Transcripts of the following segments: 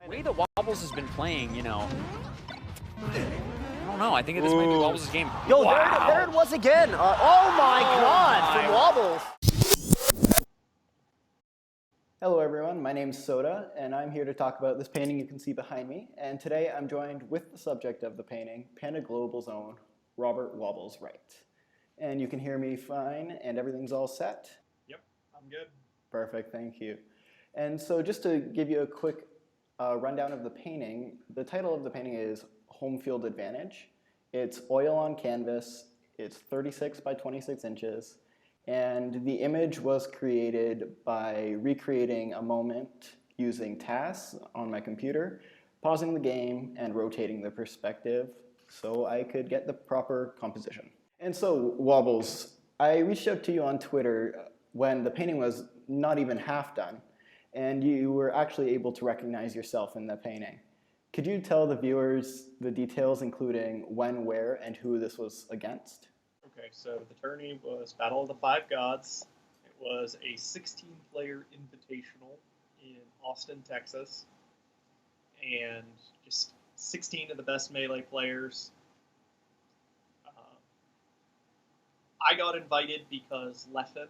The way that Wobbles has been playing, you know, I don't know. I think this might be Wobbles' game. Yo, wow. there it was again. Oh my God, from Wobbles. Hello everyone, my name's Soda, and I'm here to talk about this painting you can see behind me. And today I'm joined with the subject of the painting, Panda Global's own Robert Wobbles Wright. And you can hear me fine, and everything's all set? Yep, I'm good. Perfect, thank you. And so just to give you a quick rundown of the painting, the title of the painting is Home Field Advantage. It's oil on canvas, it's 36 by 26 inches, and the image was created by recreating a moment using tasks on my computer, pausing the game, and rotating the perspective so I could get the proper composition. And so, Wobbles, I reached out to you on Twitter when the painting was not even half done, and you were actually able to recognize yourself in the painting. Could you tell the viewers the details, including when, where, and who this was against? Okay, so the tourney was Battle of the Five Gods. It was a 16-player invitational in Austin, Texas, and just 16 of the best Melee players. I got invited because Leffen,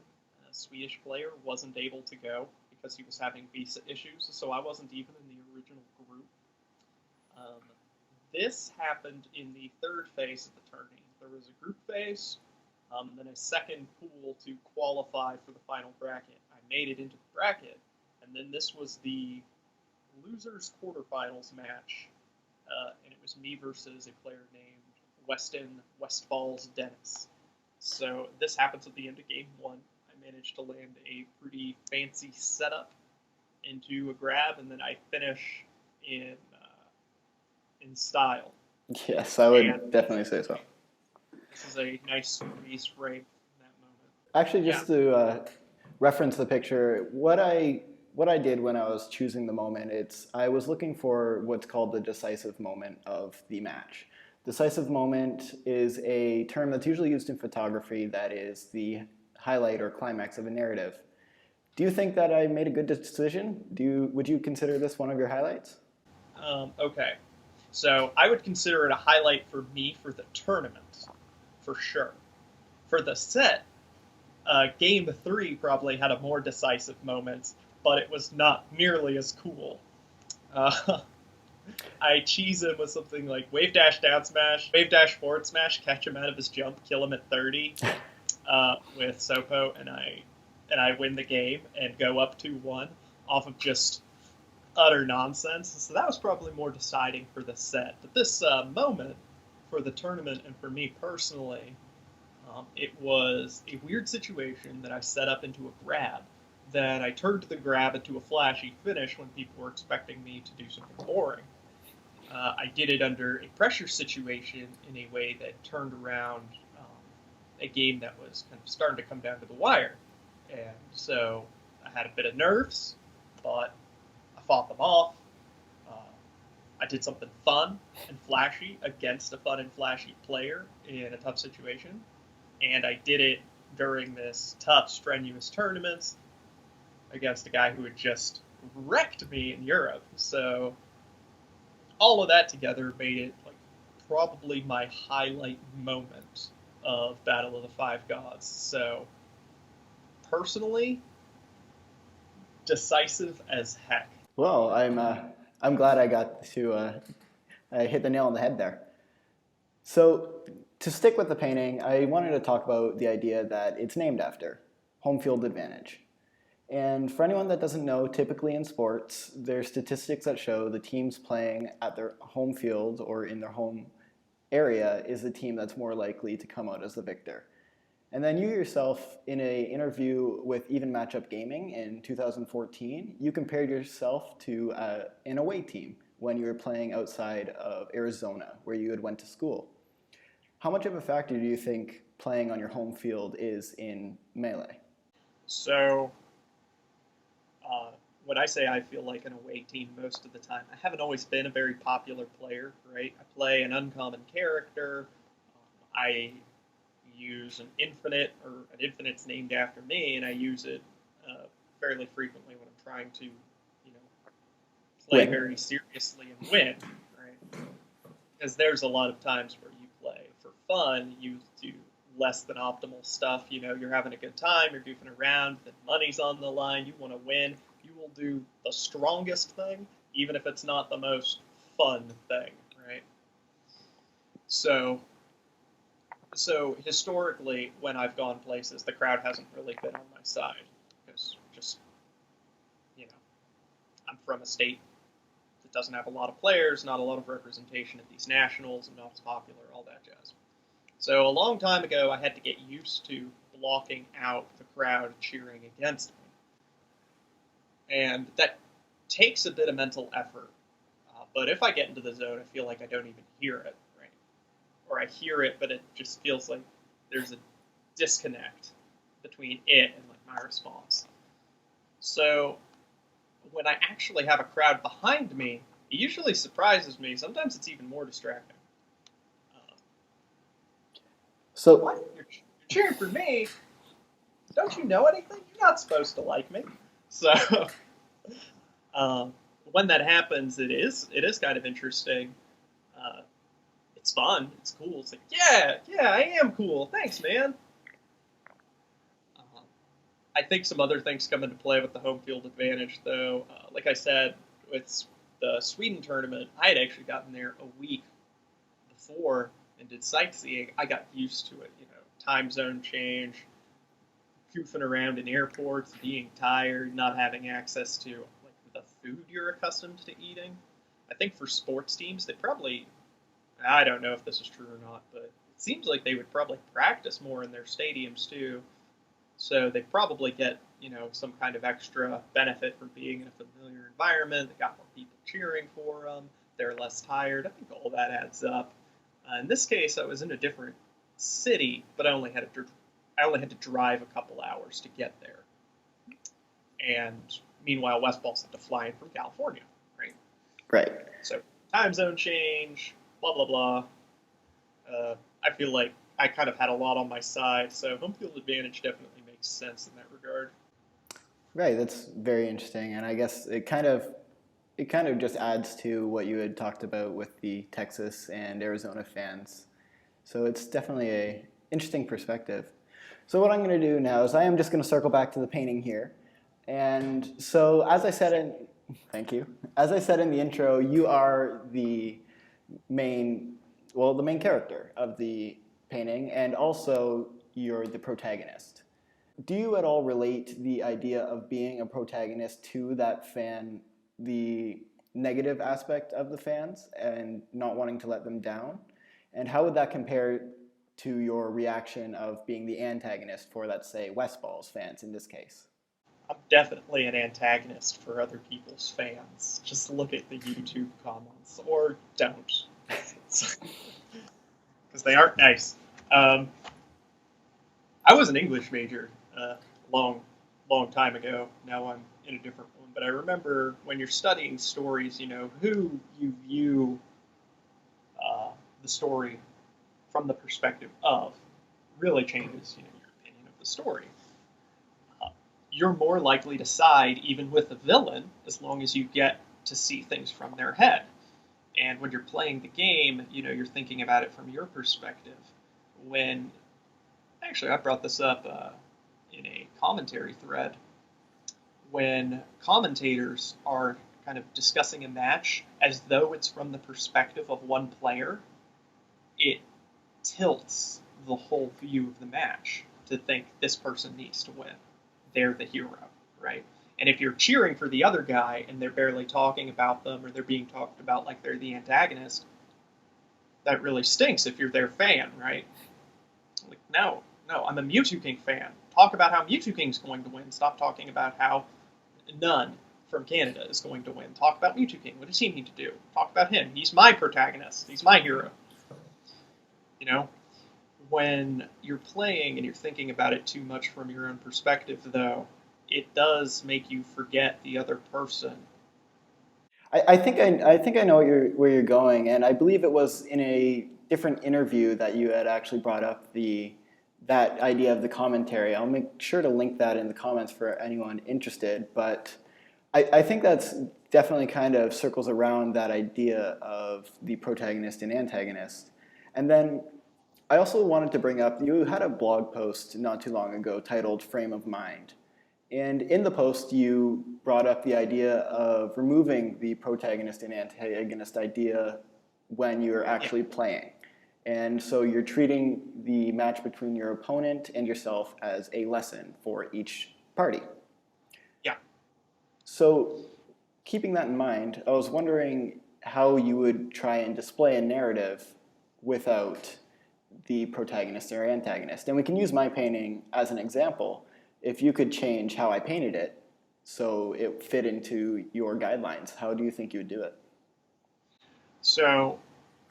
a Swedish player, wasn't able to go because he was having visa issues, so I wasn't even in the original group. This happened in the third phase of the tourney. There was a group phase, then a second pool to qualify for the final bracket. I made it into the bracket, and then this was the losers quarterfinals match, and it was me versus a player named Westballz Dennis. So this happens at the end of game one. I managed to land a pretty fancy setup into a grab, and then I finish in style. Yes, I would definitely say so. This is a nice freeze frame in that moment. Actually, just to reference the picture, what I did when I was choosing the moment, I was looking for what's called the decisive moment of the match. Decisive moment is a term that's usually used in photography that is the highlight or climax of a narrative. Do you think that I made a good decision? Would you consider this one of your highlights? Okay. So I would consider it a highlight for me for the tournament, for sure. For the set, game 3 probably had a more decisive moment, but it was not nearly as cool. I cheese him with something like wave dash down smash, wave dash forward smash, catch him out of his jump, kill him at 30 with Sopo, and I win the game and go up 2-1 off of just utter nonsense. So that was probably more deciding for the set. But this moment for the tournament and for me personally, it was a weird situation that I set up into a grab. Then I turned the grab into a flashy finish when people were expecting me to do something boring. I did it under a pressure situation in a way that turned around a game that was kind of starting to come down to the wire. And so I had a bit of nerves, but I fought them off. I did something fun and flashy against a fun and flashy player in a tough situation. And I did it during this tough, strenuous tournament against a guy who had just wrecked me in Europe. So all of that together made it like probably my highlight moment of Battle of the Five Gods. So personally, decisive as heck. Well, I'm glad I got to hit the nail on the head there. So to stick with the painting, I wanted to talk about the idea that it's named after home field advantage. And for anyone that doesn't know, typically in sports, there's statistics that show the teams playing at their home field or in their home area is the team that's more likely to come out as the victor. And then you yourself, in an interview with Even Matchup Gaming in 2014, you compared yourself to an away team when you were playing outside of Arizona, where you had went to school. How much of a factor do you think playing on your home field is in Melee? So when I say I feel like an away team most of the time, I haven't always been a very popular player, right? I play an uncommon character. I use an infinite's named after me, and I use it fairly frequently when I'm trying to, play Win. very seriously and win, right? Because there's a lot of times where you play for fun, you do less than optimal stuff. You're having a good time, you're goofing around, the money's on the line, you want to win. You will do the strongest thing, even if it's not the most fun thing, right? So historically, when I've gone places, the crowd hasn't really been on my side because just, I'm from a state that doesn't have a lot of players, not a lot of representation at these nationals, and not as popular, all that jazz. So a long time ago, I had to get used to blocking out the crowd cheering against me. And that takes a bit of mental effort. But if I get into the zone, I feel like I don't even hear it, right? Or I hear it, but it just feels like there's a disconnect between it and my response. So when I actually have a crowd behind me, it usually surprises me. Sometimes it's even more distracting. So What? You're cheering for me? Don't you know anything? You're not supposed to like me. So when that happens, it is kind of interesting. It's fun. It's cool. It's like, yeah, I am cool. Thanks, man. I think some other things come into play with the home field advantage, though. Like I said, with the Sweden tournament, I had actually gotten there a week before and did sightseeing. I got used to it, time zone change, goofing around in airports, being tired, not having access to the food you're accustomed to eating. I think for sports teams, they probably, I don't know if this is true or not, but it seems like they would probably practice more in their stadiums too. So they probably get, some kind of extra benefit from being in a familiar environment. They got more people cheering for them. They're less tired. I think all that adds up. In this case, I was in a different city, but I only had to drive a couple hours to get there. And meanwhile, Westballz had to fly in from California, right? Right. So time zone change, blah, blah, blah. I feel like I kind of had a lot on my side, so home field advantage definitely makes sense in that regard. Right, that's very interesting, and I guess it kind of just adds to what you had talked about with the Texas and Arizona fans. So it's definitely a interesting perspective. So what I'm going to do now is I am just going to circle back to the painting here. And so as I said thank you. As I said in the intro, you are the main character of the painting, and also you're the protagonist. Do you at all relate the idea of being a protagonist to that fan, the negative aspect of the fans and not wanting to let them down? And how would that compare to your reaction of being the antagonist for, let's say, Westballz fans in this case? I'm definitely an antagonist for other people's fans. Just look at the YouTube comments, or don't, because they aren't nice. I was an English major long time ago. Now I'm in a different one. But I remember when you're studying stories, who you view the story from the perspective of really changes, your opinion of the story. You're more likely to side even with the villain as long as you get to see things from their head. And when you're playing the game, you're thinking about it from your perspective. Actually, I brought this up in a commentary thread. When commentators are kind of discussing a match as though it's from the perspective of one player, it tilts the whole view of the match to think this person needs to win. They're the hero, right? And if you're cheering for the other guy and they're barely talking about them, or they're being talked about like they're the antagonist, that really stinks if you're their fan, right? Like, no, I'm a Mewtwo King fan. Talk about how Mewtwo King's going to win. Stop talking about how None from Canada is going to win. Talk about Mewtwo King. What does he need to do? Talk about him. He's my protagonist. He's my hero. When you're playing and you're thinking about it too much from your own perspective, though, it does make you forget the other person. I think I know where you're going, and I believe it was in a different interview that you had actually brought up that idea of the commentary. I'll make sure to link that in the comments for anyone interested. But I think that's definitely kind of circles around that idea of the protagonist and antagonist. And then I also wanted to bring up, you had a blog post not too long ago titled Frame of Mind. And in the post, you brought up the idea of removing the protagonist and antagonist idea when you're actually playing. And so you're treating the match between your opponent and yourself as a lesson for each party. Yeah. So keeping that in mind, I was wondering how you would try and display a narrative without the protagonist or antagonist. And we can use my painting as an example. If you could change how I painted it so it fit into your guidelines, how do you think you would do it? So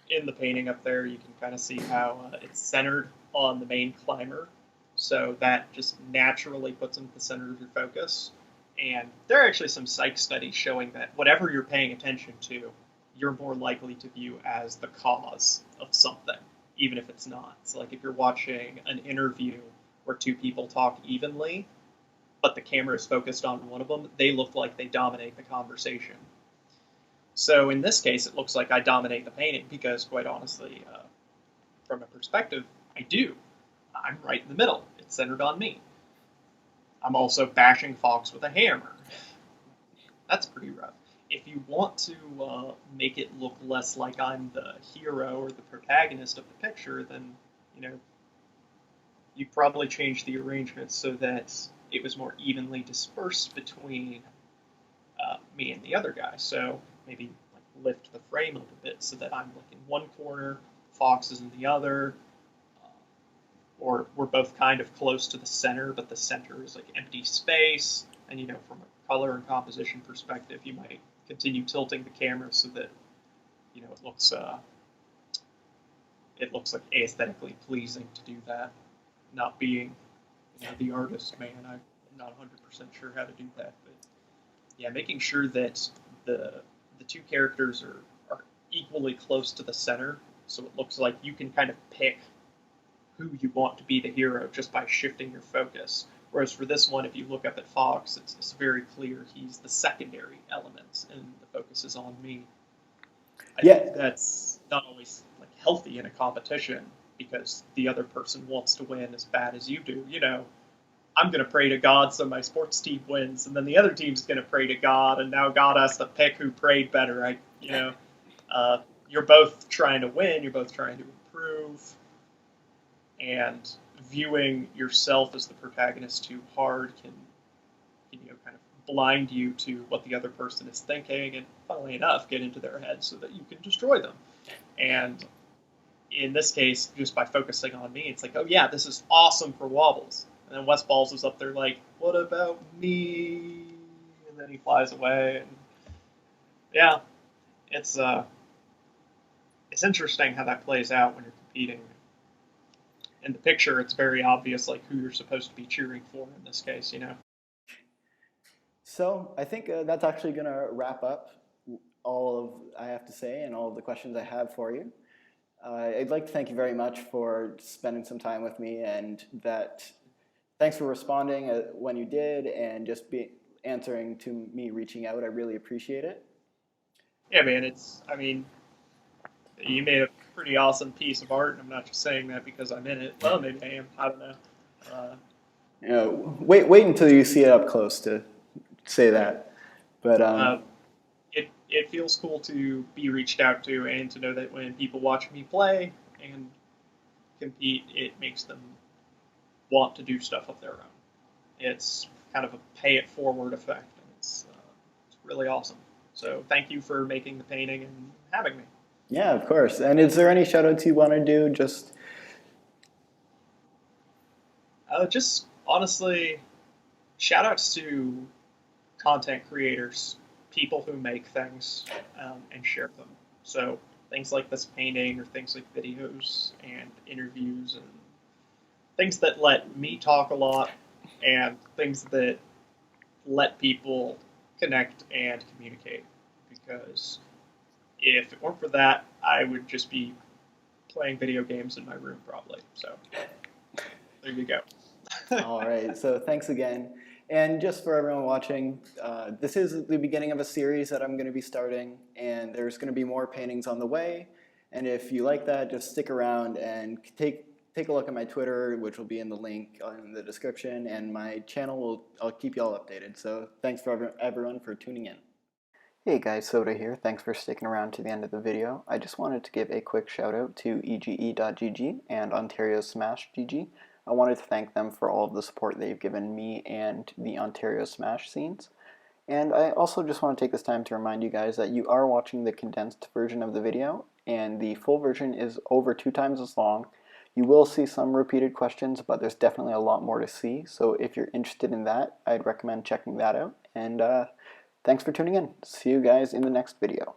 in the painting up there, you can kind of see how it's centered on the main climber. So that just naturally puts them at the center of your focus. And there are actually some psych studies showing that whatever you're paying attention to, you're more likely to view as the cause of something, even if it's not. So like if you're watching an interview where two people talk evenly, but the camera is focused on one of them, they look like they dominate the conversation. So in this case, it looks like I dominate the painting because, quite honestly, from a perspective, I do. I'm right in the middle. It's centered on me. I'm also bashing Fox with a hammer. That's pretty rough. If you want to make it look less like I'm the hero or the protagonist of the picture, then, you probably change the arrangement so that it was more evenly dispersed between me and the other guy. So maybe lift the frame up a bit so that I'm in one corner, Fox is in the other, or we're both kind of close to the center, but the center is empty space. And from a color and composition perspective, you might continue tilting the camera so that it looks like aesthetically pleasing to do that. Not being the artist, man, I'm not 100% sure how to do that, but yeah, making sure that the two characters are equally close to the center, so it looks like you can kind of pick who you want to be the hero just by shifting your focus. Whereas for this one, if you look up at Fox, it's very clear he's the secondary element, and the focus is on me. I think that's not always healthy in a competition, because the other person wants to win as bad as you do. I'm going to pray to God so my sports team wins, and then the other team's going to pray to God, and now God has to pick who prayed better. You're both trying to win, you're both trying to improve, and viewing yourself as the protagonist too hard can kind of blind you to what the other person is thinking, and funnily enough, get into their head so that you can destroy them. And in this case, just by focusing on me, it's oh yeah, this is awesome for Wobbles. And then Westballz is up there what about me? And then he flies away. And yeah, it's interesting how that plays out when you're competing. In the picture, it's very obvious who you're supposed to be cheering for in this case, So I think that's actually going to wrap up all of I have to say and all of the questions I have for you. I'd like to thank you very much for spending some time with me, and thanks for responding when you did, and just answering to me reaching out. I really appreciate it. Yeah, man, you made a pretty awesome piece of art, and I'm not just saying that because I'm in it. Well, maybe I am. I don't know. Wait until you see it up close to say that. But it feels cool to be reached out to, and to know that when people watch me play and compete, it makes them want to do stuff of their own. It's kind of a pay-it-forward effect, and it's really awesome. So thank you for making the painting and having me. Yeah, of course. And is there any shout-outs you want to do? Just honestly, shout-outs to content creators, people who make things and share them. So things like this painting, or things like videos and interviews, and things that let me talk a lot, and things that let people connect and communicate. Because if it weren't for that, I would just be playing video games in my room probably. So there you go. All right. So thanks again. And just for everyone watching, this is the beginning of a series that I'm going to be starting, and there's going to be more paintings on the way. And if you like that, just stick around and take a look at my Twitter, which will be in the link in the description, and my channel I'll keep you all updated. So thanks for everyone for tuning in. Hey guys, Soda here. Thanks for sticking around to the end of the video. I just wanted to give a quick shout out to ege.gg and OntarioSmashgg. I wanted to thank them for all of the support they've given me and the Ontario Smash scenes. And I also just want to take this time to remind you guys that you are watching the condensed version of the video, and the full version is over 2 times as long. You will see some repeated questions, but there's definitely a lot more to see, so if you're interested in that, I'd recommend checking that out. And thanks for tuning in. See you guys in the next video.